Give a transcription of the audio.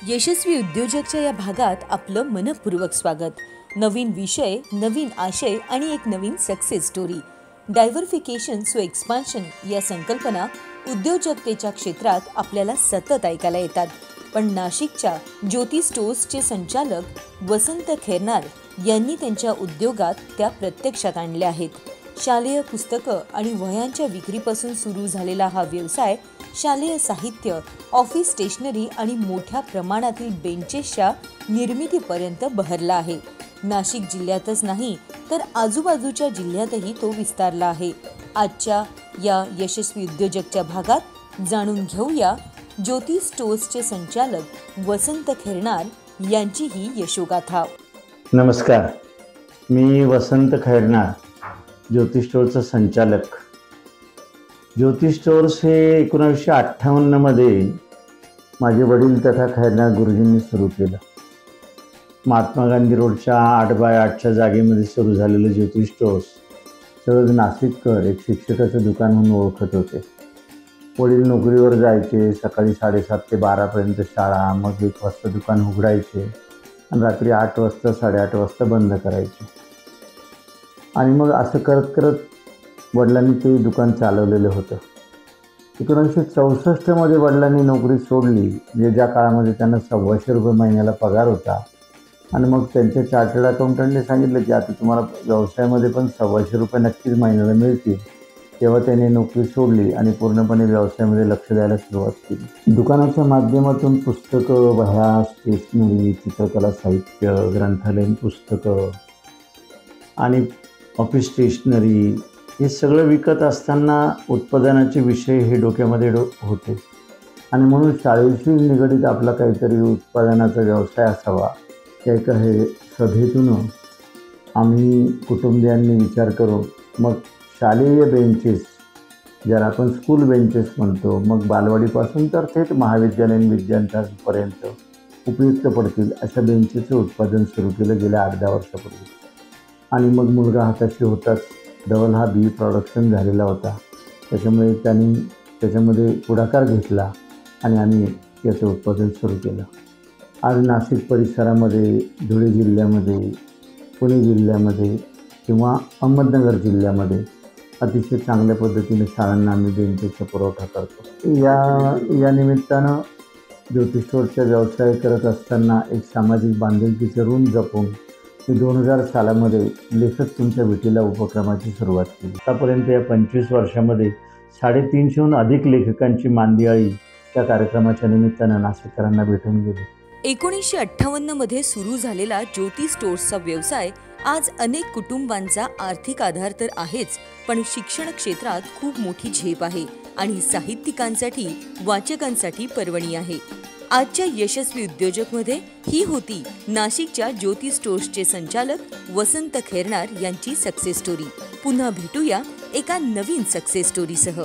यशस्वी उद्योजकच्या या भागात आपलं मनपूर्वक स्वागत। नवीन विषय, नवीन आशय आणि एक नवीन success story. Diversification so expansion या संकल्पना उद्योजकतेच्या क्षेत्रात आपल्याला सतत ऐकायला येतात, पण नाशिकच्या ज्योती स्टोर्सचे संचालक वसंत खैरनार यांनी त्यांच्या उद्योगात त्या प्रत्यक्षात आणल्या आहेत। शालेय पुस्तकं आणि वह्यांच्या विक्रीपासून सुरू झालेला हा व्यवसाय शालेय साहित्य, ऑफिस स्टेशनरी आणि मोठ्या प्रमाणातील बेंचेसच्या निर्मितीपर्यंत बहरला आहे। नाशिक जिल्ह्यातच नाही तर आजूबाजूच्या जिल्ह्यातही तो विस्तारला आहे। आजच्या या यशस्वी उद्योजकच्या भागात जाणून घेऊया ज्योती स्टोर्सचे संचालक वसंत खैरनार यांची ही यशोगाथा। नमस्कार, मी वसंत खैरनार, ज्योती स्टोर्सचा संचालक। ज्योती स्टोर्स हे 1958 मध्ये माझे वडील तथा खैरनार गुरुजींनी सुरू केलं। महात्मा गांधी रोडच्या 8x8च्या जागेमध्ये सुरू झालेलं ज्योती स्टोर्स सहज नाशिककर एक शिक्षकाचं दुकान म्हणून ओळखत होते। वडील नोकरीवर जायचे, सकाळी 7:30 ते 12पर्यंत शाळा, मग 1 वाजता दुकान उघडायचे आणि रात्री 8 वाजता 8:30 वाजता बंद करायचे। आणि मग असं करत करत वडिलांनी ते दुकान चालवलेलं होतं। 1964 मध्ये वडिलांनी नोकरी सोडली, म्हणजे ज्या काळामध्ये त्यांना 1,200 रुपये महिन्याला पगार होता। आणि मग त्यांच्या चार्टर्ड अकाउंटंटने सांगितलं की आता तुम्हाला व्यवसायामध्ये पण 1,200 रुपये नक्कीच महिन्याला मिळतील। तेव्हा त्याने नोकरी सोडली आणि पूर्णपणे व्यवसायामध्ये लक्ष द्यायला सुरुवात केली। दुकानाच्या माध्यमातून पुस्तकं, वह्या, स्टेशनरी, चित्रकला साहित्य, ग्रंथालयीन पुस्तकं आणि ऑफिस स्टेशनरी हे सगळं विकत असताना उत्पादनाचे विषय हे डोक्यामध्ये होते आणि म्हणून शाळेशी निगडित आपला काहीतरी उत्पादनाचा व्यवसाय असावा या एका हे सभेतून आम्ही कुटुंबियांनी विचार करू मग शालेय बेंचेस, ज्याला आपण स्कूल बेंचेस म्हणतो, मग बालवाडीपासून तर थेट महाविद्यालयीन विद्यार्थ्यांपर्यंत उपयुक्त पडतील अशा बेंचेसचं उत्पादन सुरू केलं गेल्या 8-10 वर्षापूर्वी। आणि मग मुलगा हाताशी होताच डबल हा बी प्रोडक्शन झालेला होता, त्याच्यामुळे त्यांनी त्याच्यामध्ये पुढाकार घेतला आणि आम्ही याचं उत्पादन सुरू केलं। आज नाशिक परिसरामध्ये, धुळे जिल्ह्यामध्ये, पुणे जिल्ह्यामध्ये किंवा अहमदनगर जिल्ह्यामध्ये अतिशय चांगल्या पद्धतीने शाळांना आम्ही बेंचेसचा पुरवठा करतो। या निमित्तानं ज्योती स्टोर्सचा व्यवसाय करत असताना एक सामाजिक बांधिलकीचे ऋण जपून मी 2000 सालामध्ये लेखक तुमच्या भेटीला उपक्रमाची सुरुवात केली। आतापर्यंत या 25 वर्षामध्ये 350हून अधिक लेखकांची मांदियाळी त्या कार्यक्रमाच्या निमित्तानं नाशिककरांना भेटून गेली। 1958 मध्ये सुरू झालेला ज्योती स्टोर्सचा व्यवसाय आज अनेक कुटुंबांचा आर्थिक आधार तर आहेच, पण शिक्षण क्षेत्रात खूप मोठी झेप आहे आणि साहित्यिकांसाठी, वाचकांसाठी पर्वणी आहे। आजच्या यशस्वी उद्योजकमध्ये ही होती नाशिकच्या ज्योती स्टोर्सचे संचालक वसंत खैरनार यांची सक्सेस स्टोरी। पुन्हा भेटूया एका नवीन सक्सेस स्टोरीसह।